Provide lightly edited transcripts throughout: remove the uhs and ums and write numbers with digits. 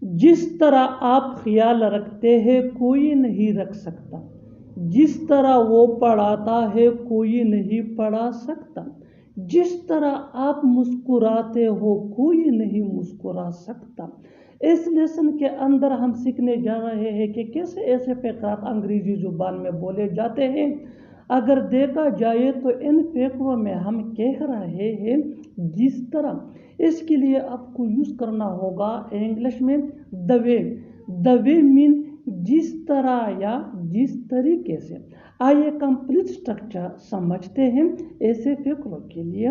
जिस तरह आप ख्याल रखते हैं कोई नहीं रख सकता, जिस तरह वो पढ़ाता है कोई नहीं पढ़ा सकता, जिस तरह आप मुस्कुराते हो कोई नहीं मुस्कुरा सकता। इस लेसन के अंदर हम सीखने जा रहे हैं कि कैसे ऐसे फ़क़रात अंग्रेजी ज़ुबान में बोले जाते हैं। अगर देखा जाए तो इन फ़क़रों में हम कह रहे हैं जिस तरह। इसके लिए आपको यूज़ करना होगा इंग्लिश में the way. The way mean जिस तरह या जिस तरीके से। आइए कंप्लीट स्ट्रक्चर समझते हैं ऐसे फ़क़रों के लिए।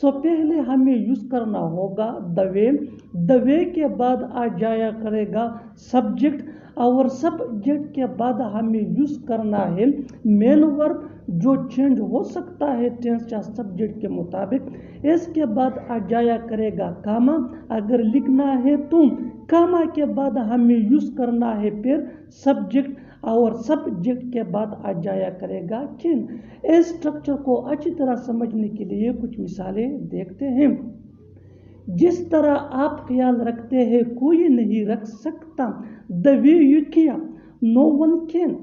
पहले हमें यूज़ करना होगा द वे। द वे के बाद आ जाया करेगा सब्जेक्ट, और सब्जेक्ट के बाद हमें यूज़ करना है मेन वर्ब जो चेंज हो सकता है टेंस या सब्जेक्ट के मुताबिक। इसके बाद आ जाया करेगा कामा, अगर लिखना है तुम। कामा के बाद हमें यूज़ करना है फिर सब्जेक्ट, और सब्जेक्ट के बाद आ जाया करेगा कैन। इस स्ट्रक्चर को अच्छी तरह समझने के लिए कुछ मिसालें देखते हैं। जिस तरह आप ख्याल रखते हैं कोई नहीं रख सकता। The way you care no one can.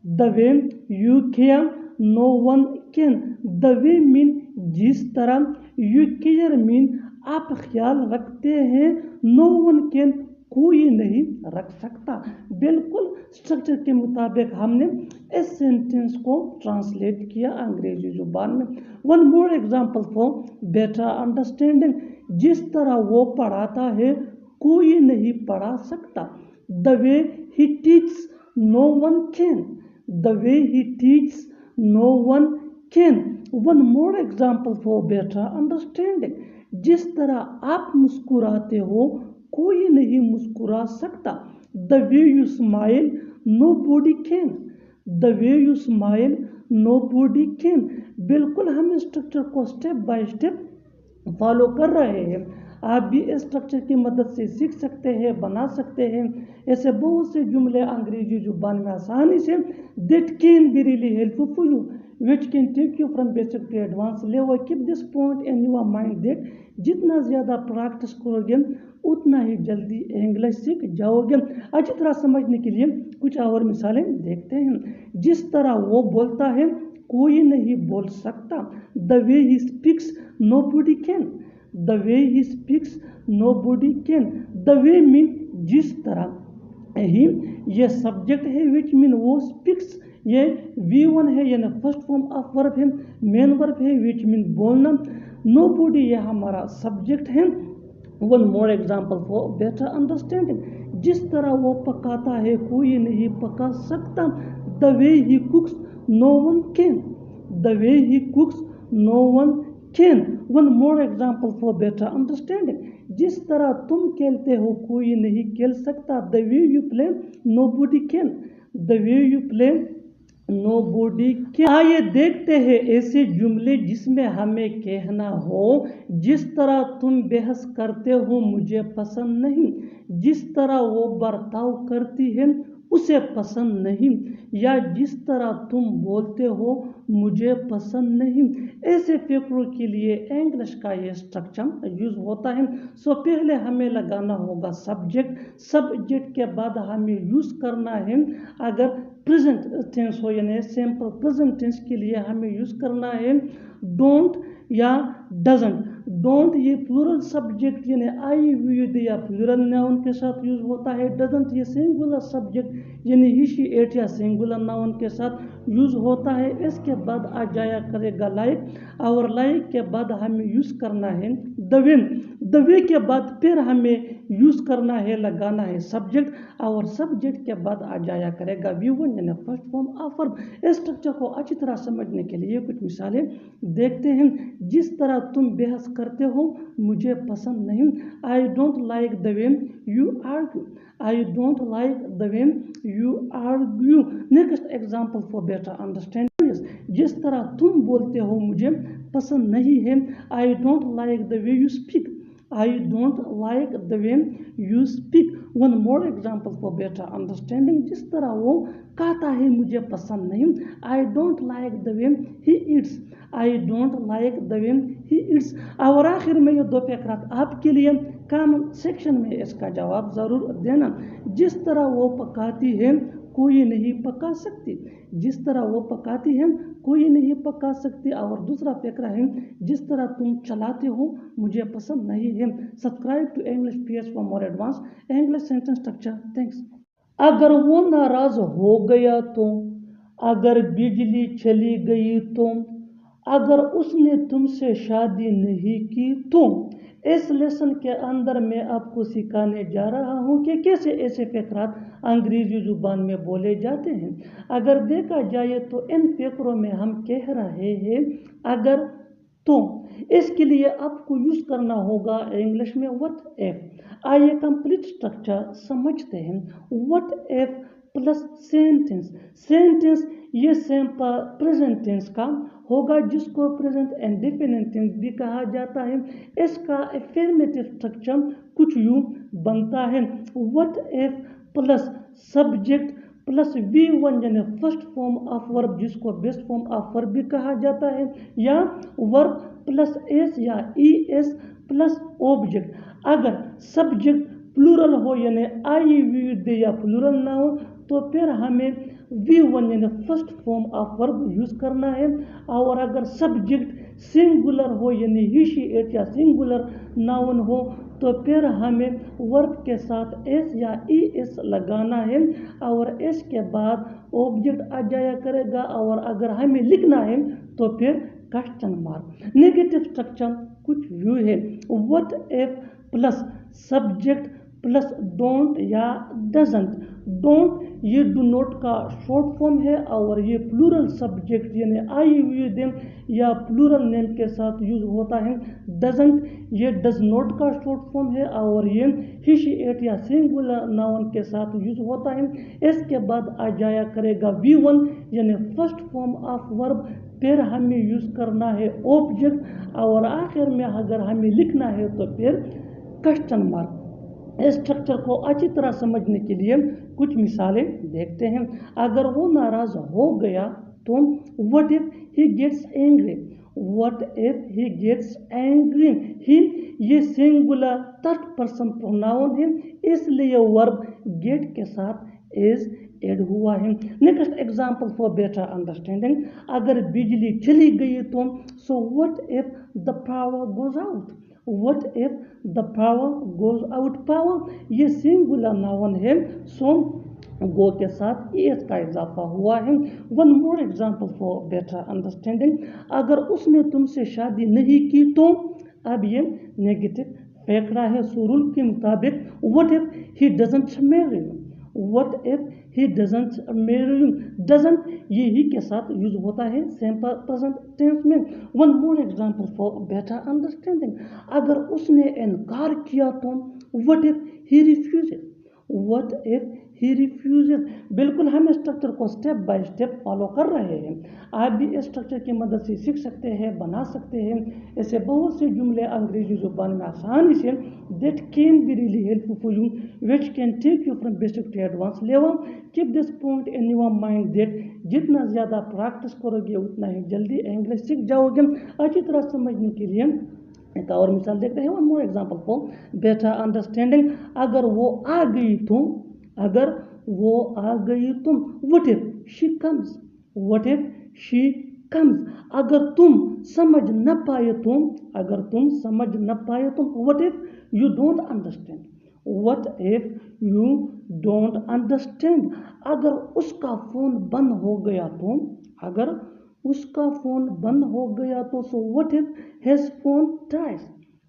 The way you care no one can. The way mean जिस तरह, यू केयर मीन आप ख्याल रखते हैं, नो वन कैन कोई नहीं रख सकता। बिल्कुल स्ट्रक्चर के मुताबिक हमने इस सेंटेंस को ट्रांसलेट किया अंग्रेजी जुबान में। One more example for better understanding. जिस तरह वो पढ़ाता है कोई नहीं पढ़ा सकता। The way he teaches no one can. The way he teaches no one can. One more example for better understanding. जिस तरह आप मुस्कुराते हो कोई नहीं मुस्कुरा सकता। The way you smile nobody can. The way you smile nobody can. बिल्कुल हम इस स्ट्रक्चर को स्टेप बाय स्टेप फॉलो कर रहे हैं। आप भी इस स्ट्रक्चर की मदद से सीख सकते हैं, बना सकते हैं ऐसे बहुत से जुमले अंग्रेजी जुबान में आसानी से। That can be really helpful for you which can take you from basic to advanced level. Keep this point in your mind that जितना ज़्यादा प्रैक्टिस करोगे उतना ही जल्दी इंग्लिश सीख जाओगे। अच्छी तरह समझने के लिए कुछ और मिसालें देखते हैं। जिस तरह वो बोलता है कोई नहीं बोल सकता। The way he speaks nobody can. The way he speaks nobody can. The way mean जिस तरह ही, ये सब्जेक्ट है विच मीन वो स्पीक्स, ये V1 है यानी फर्स्ट फॉर्म ऑफ वर्ब है। मेन वर्ब है विच मीन बोलना। नो बॉडी ये हमारा सब्जेक्ट है। One more example for better understanding. जिस तरह वो पकाता है कोई नहीं पका सकता। The way he cooks no one can. The way he cooks no one can. One more example for better understanding. जिस तरह तुम खेलते हो कोई नहीं खेल सकता। The way you play nobody can. The way you play nobody can. आइए देखते हैं ऐसे जुमले जिसमें हमें कहना हो जिस तरह तुम बहस करते हो मुझे पसंद नहीं। जिस तरह वो बर्ताव करती है उसे पसंद नहीं। या जिस तरह तुम बोलते हो मुझे पसंद नहीं। ऐसे फ़क़रों के लिए इंग्लिश का ये स्ट्रक्चर यूज़ होता है। पहले हमें लगाना होगा सब्जेक्ट। सब्जेक्ट के बाद हमें यूज़ करना है, अगर प्रेजेंट टेंस हो यानी सिंपल प्रेजेंट टेंस के लिए हमें यूज़ करना है डोंट या डजंट। डोंट ये प्लूरल सब्जेक्ट यानी आई वी दे या प्लूरल नाउन के साथ यूज़ होता है। डजंट ये सिंगुलर सब्जेक्ट यानी ही शी इट या सिंगुलर नाउन के साथ यूज़ होता है। इसके बाद आ जाया करेगा लाइक, और लाइक के बाद हमें यूज़ करना है द वे। द वे के बाद फिर हमें यूज़ करना है, लगाना है सब्जेक्ट, और सब्जेक्ट के बाद आ जाया करेगा V1 यानी फर्स्ट फॉर्म ऑफ वर्ब। इस स्ट्रक्चर को अच्छी तरह समझने के लिए कुछ मिसालें देखते हैं। जिस तरह तुम बहस करते हो मुझे पसंद नहीं। I don't like the way you argue. I don't like the way you argue. Next example for better understanding. जिस तरह तुम बोलते हो मुझे पसंद नहीं है। I don't like the way you speak. I don't like the way you speak. One more example for better understanding. जिस तरह वो कहता है मुझे पसंद नहीं. I don't like the way he eats. I don't like the way he eats. और आखिर में ये दो फकरात आपके लिए कमेंट सेक्शन में इसका जवाब ज़रूर देना. जिस तरह वो पकाती है कोई नहीं पका सकती. जिस तरह वो पकाती है कोई नहीं पका सकती. और दूसरा फकरा है जिस तरह तुम चलाते हो मुझे पसंद नहीं है. Subscribe to English PS for more advance English sentence structure. Thanks. अगर वो नाराज हो गया तो, अगर बिजली चली गई तो, अगर उसने तुमसे शादी नहीं की तो. इस लेसन के अंदर मैं आपको सिखाने जा रहा हूँ कि कैसे ऐसे फकरात अंग्रेजी जुबान में बोले जाते हैं. अगर देखा जाए तो इन फकरों में हम कह रहे हैं अगर तो. इसके लिए आपको यूज करना होगा इंग्लिश में व्हाट इफ. आइए कंप्लीट स्ट्रक्चर समझते हैं. What if plus sentence. Sentence ये सिंपल प्रेजेंट टेंस का होगा जिसको प्रेजेंट इंडेफिनिट टेंस भी कहा जाता है. इसका एफर्मेटिव स्ट्रक्चर कुछ यूं बनता है. What if plus subject plus V1 यानी फर्स्ट फॉर्म ऑफ वर्ब जिसको बेस्ट फॉर्म ऑफ वर्ब भी कहा जाता है, या वर्ब प्लस एस या ES प्लस ऑब्जेक्ट. अगर सब्जेक्ट प्लूरल हो यानी I दे या प्लूरल ना हो तो फिर हमें V1 यानी first form of verb use करना है. और अगर सब्जेक्ट सिंगुलर हो यानी ही शी इट या सिंगुलर नाउन हो तो फिर हमें वर्ब के साथ एस या ES लगाना है और एस के बाद ऑब्जेक्ट आ जाया करेगा. और अगर हमें लिखना है तो फिर क्वेश्चन मार्क. नेगेटिव स्ट्रक्चर कुछ यूं है. What if plus subject plus don't या डजंट. डोंट ये डू नॉट का शॉर्ट फॉर्म है और ये प्लूरल सब्जेक्ट यानी I देम या प्लूरल नेम के साथ यूज होता है. डजंट ये डज नॉट का शॉर्ट फॉर्म है और ये ही शी इट या सिंगुलर नाउन के साथ यूज होता है. इसके बाद आ जाया करेगा V1 यानी फर्स्ट फॉर्म ऑफ वर्ब. फिर हमें यूज करना है ऑब्जेक्ट और आखिर में अगर हमें लिखना है तो फिर क्वेश्चन मार्क. इस स्ट्रक्चर को अच्छी तरह समझने के लिए कुछ मिसालें देखते हैं. अगर वो नाराज हो गया तो what if he gets angry. What if he gets angry. He ये सिंगुलर थर्ड पर्सन प्रोनाउन है इसलिए वर्ब गेट के साथ इज एड हुआ है. Next example for better understanding. अगर बिजली चली गई तो so what if the power goes out. What if the power goes out. Power ये सिंगुलर नाउन है सो गो के साथ ES का इजाफा हुआ है. One more example for better understanding. अगर उसने तुमसे शादी नहीं की तो. अब ये नेगेटिव फैक्टर है. सो रूल के मुताबिक what if he doesn't marry you. What if he doesn't marry you. Doesn't ये ही के साथ यूज होता है सिंपल प्रेजेंट टेंस में. One more example for better understanding. अगर उसने इनकार किया तो what if he refuses. What if he refuses. बिल्कुल हम स्ट्रक्चर को स्टेप बाय स्टेप फॉलो कर रहे हैं. आप भी इस स्ट्रक्चर की मदद से सीख सकते हैं, बना सकते हैं. ऐसे बहुत से जुमले अंग्रेजी जुबान में आसानी से that can be really helpful for you, which can take you from basic to advanced level. Keep this point in your mind that जितना ज़्यादा प्रैक्टिस करोगे उतना ही जल्दी इंग्लिश सीख जाओगे. अच्छी तरह समझने के लिए एक और मिसाल देखते हैं. One more example for better understanding. अगर वो आ गई तो. अगर वो आ गई तो what if she comes. What if she comes. अगर तुम समझ न पाए तो. अगर तुम समझ न पाए तो what if you don't understand. What if you don't understand. अगर उसका फोन बंद हो गया तो. अगर उसका फोन बंद हो गया तो so what if his phone dies.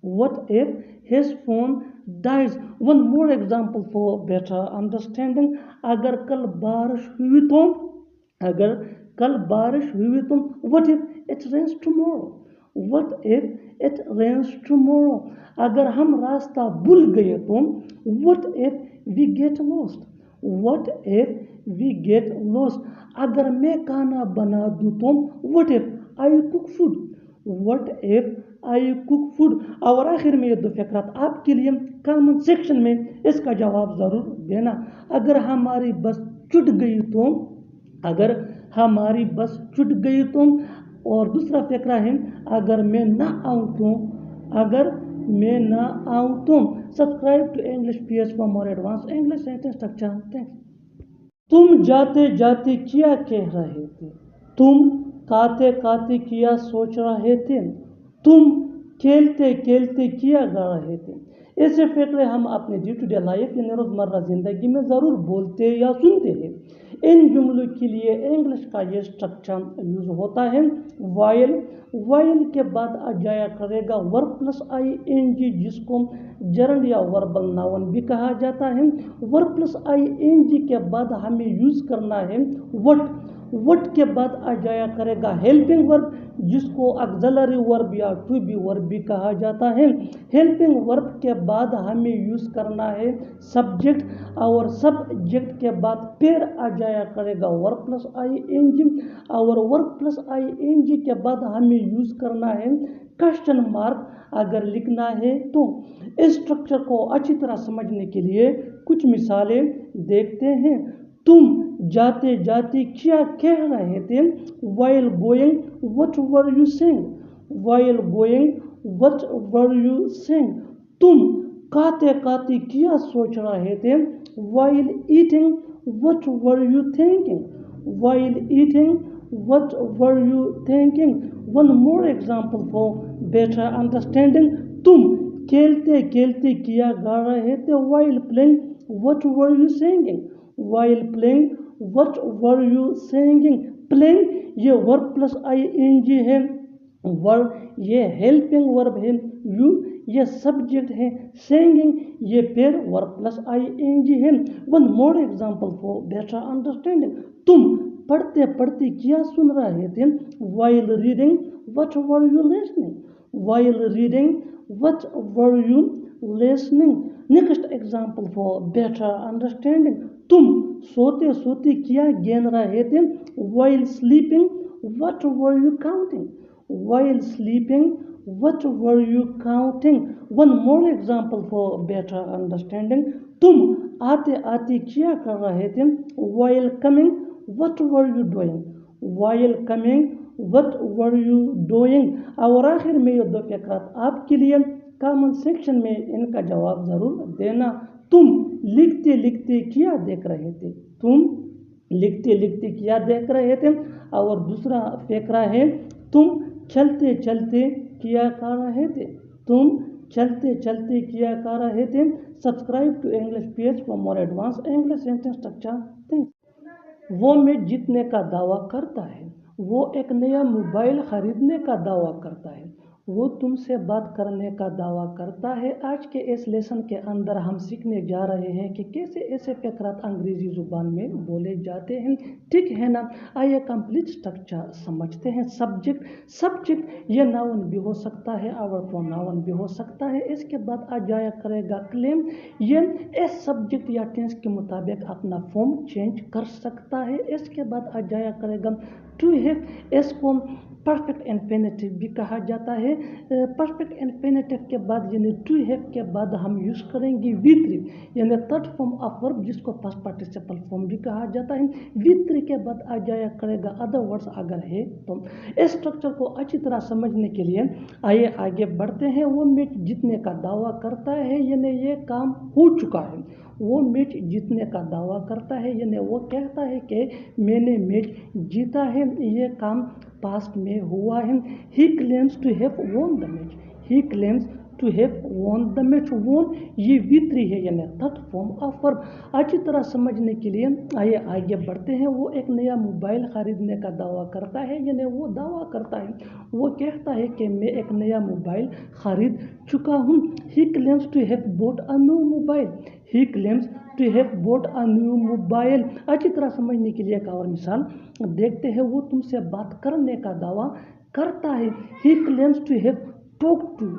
What if his phone dies. One more example for better understanding. अगर कल बारिश हुई तो. अगर कल बारिश हुई तो what if it rains tomorrow. What if it rains tomorrow. अगर हम रास्ता भूल गए तो what if we get lost. What if we get lost. अगर मैं खाना बना दूँ तो what if I cook food. What if I cook food. और आखिर में ये दो फ़करात आपके लिए कमेंट सेक्शन में इसका जवाब ज़रूर देना। अगर हमारी बस छूट गई तो, अगर हमारी बस छूट गई तो। और दूसरा फ़करा है अगर मैं ना आऊँ तो, अगर मैं ना आऊँ तो। Subscribe to English PS for more advance English sentence structure. Thanks. तुम जाते जाते क्या कह रहे थे, तुम खाते खाते क्या सोच रहे थे, तुम खेलते खेलते क्या गा रहे थे। ऐसे फ़करे हम अपने डे टू डे लाइफ यानी रोज़मर्रा ज़िंदगी में ज़रूर बोलते या सुनते हैं। इन जुमलों के लिए इंग्लिश का ये स्ट्रक्चर यूज़ होता है वाइल। वाइल के बाद आ जाया करेगा वर्ब प्लस ING, जिसको जर्नड या वर्बल नाउन भी कहा जाता है। वर्ब प्लस ING के बाद हमें यूज़ करना है वट। वट के बाद आ जाया करेगा हेल्पिंग वर्ब, जिसको ऑक्सिलरी वर्ब या टू बी वर्ब भी कहा जाता है। हेल्पिंग वर्ब के बाद हमें यूज़ करना है सब्जेक्ट, और सब्जेक्ट के बाद फिर आ जाया करेगा वर्ब प्लस ING, और वर्ब प्लस ING के बाद हमें यूज़ करना है क्वेश्चन मार्क अगर लिखना है तो। इस स्ट्रक्चर को अच्छी तरह समझने के लिए कुछ मिसालें देखते हैं। तुम जाते जाते क्या कह रहे थे, while going what were you saying, while going what were you saying। तुम खाते खाते क्या सोच रहे थे, while eating what were you thinking, while eating what were you thinking। One more example for better understanding। तुम खेलते खेलते क्या गा रहे थे, while playing what were you singing, while playing what were you singing। playing ये verb plus ING है, verb ये हेल्पिंग वर्ब है, यू ये सब्जेक्ट है, singing ये फिर वर्ब प्लस ING है। One more example for better understanding. तुम पढ़ते पढ़ते क्या सुन रहे थे, while reading what were you listening, while reading what were you listening। Next example for better understanding. तुम सोते सोते क्या गिन रहे थे, while sleeping what were you counting, while sleeping what were you counting। One more example for better understanding। तुम आते आते क्या कर रहे थे, while coming what were you doing, while coming what were you doing। और आखिर में ये दो फ़करात आपके लिए कमेंट सेक्शन में इनका जवाब ज़रूर देना। तुम लिखते लिखते क्या देख रहे थे, तुम लिखते लिखते क्या देख रहे थे। और दूसरा फ़करा है तुम चलते चलते क्या कर रहे थे, तुम चलते चलते क्या कर रहे थे। Subscribe to English PS for more advance English sentence structure. Thanks. वो मैच जीतने का दावा करता है, वो एक नया मोबाइल खरीदने का दावा करता है, वो तुमसे बात करने का दावा करता है। आज के इस लेसन के अंदर हम सीखने जा रहे हैं कि कैसे ऐसे फ़करात अंग्रेज़ी ज़ुबान में बोले जाते हैं, ठीक है ना। आइए कंप्लीट स्ट्रक्चर समझते हैं। सब्जेक्ट, सब्जेक्ट ये नाउन भी हो सकता है और प्रोनाउन भी हो सकता है। इसके बाद आ जाया करेगा क्लेम, ये इस सब्जेक्ट या टेंस के मुताबिक अपना फॉर्म चेंज कर सकता है। इसके बाद आ जाया करेगा टू हैव, इसको परफेक्ट इन्फिनिटिव भी कहा जाता है। परफेक्ट इन्फिनिटिव के बाद यानी टू हैव के बाद हम यूज़ करेंगे V3 यानी थर्ड फॉर्म ऑफ वर्ब, जिसको फर्स्ट पार्टिसिपल फॉर्म भी कहा जाता है। V3 के बाद आ जाया करेगा अदर वर्ड्स अगर है तो। इस स्ट्रक्चर को अच्छी तरह समझने के लिए आइए आगे बढ़ते हैं। वो मैच जीतने का दावा करता है यानी ये काम हो चुका है, वो मैच जीतने का दावा करता है यानी वो कहता है कि मैंने मैच जीता है, ये काम पास्ट में हुआ है। He claims to have won the match, he claims to have won the match. Won ये V3 है यानी थर्ड फॉर्म ऑफ वर्ब। अच्छी तरह समझने के लिए आइए आगे बढ़ते हैं। वो एक नया मोबाइल खरीदने का दावा करता है यानी वो दावा करता है, वो कहता है कि मैं एक नया मोबाइल खरीद चुका हूँ। He claims to have bought a new mobile, he claims to have bought a new mobile. अच्छी तरह समझने के लिए एक और मिसाल देखते हैं। वो तुमसे बात करने का दावा करता है, he claims to have talk to,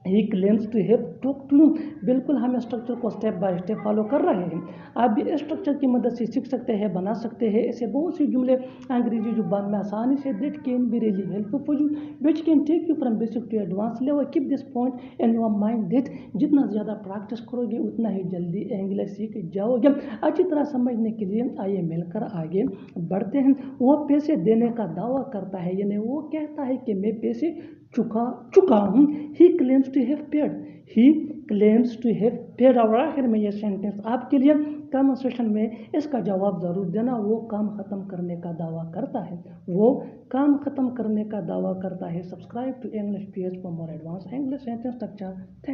he claims to have talk to you. बिल्कुल हम स्ट्रक्चर को स्टेप बाय स्टेप फॉलो कर रहे हैं। आप भी इस स्ट्रक्चर की मदद से सीख सकते हैं, बना सकते हैं ऐसे बहुत सी जुमले अंग्रेजी जुबान में आसानी से that can be really helpful for you, which can take you from basic to advance level. Keep this point in your mind that जितना ज़्यादा प्रैक्टिस करोगे उतना ही जल्दी इंग्लिश सीख जाओगे। अच्छी तरह समझने के लिए आइए मिलकर आगे बढ़ते हैं। वो पैसे देने का दावा करता है, यानी वो कहता है कि मैं पैसे चुका हूँ। He claims to have paid, he claims to have paid. और आखिर में ये सेंटेंस आपके लिए कमेंट सेक्शन में इसका जवाब ज़रूर देना। वो काम ख़त्म करने का दावा करता है, वो काम ख़त्म करने का दावा करता है। Subscribe to English PH for more advance English sentence structure. Thanks.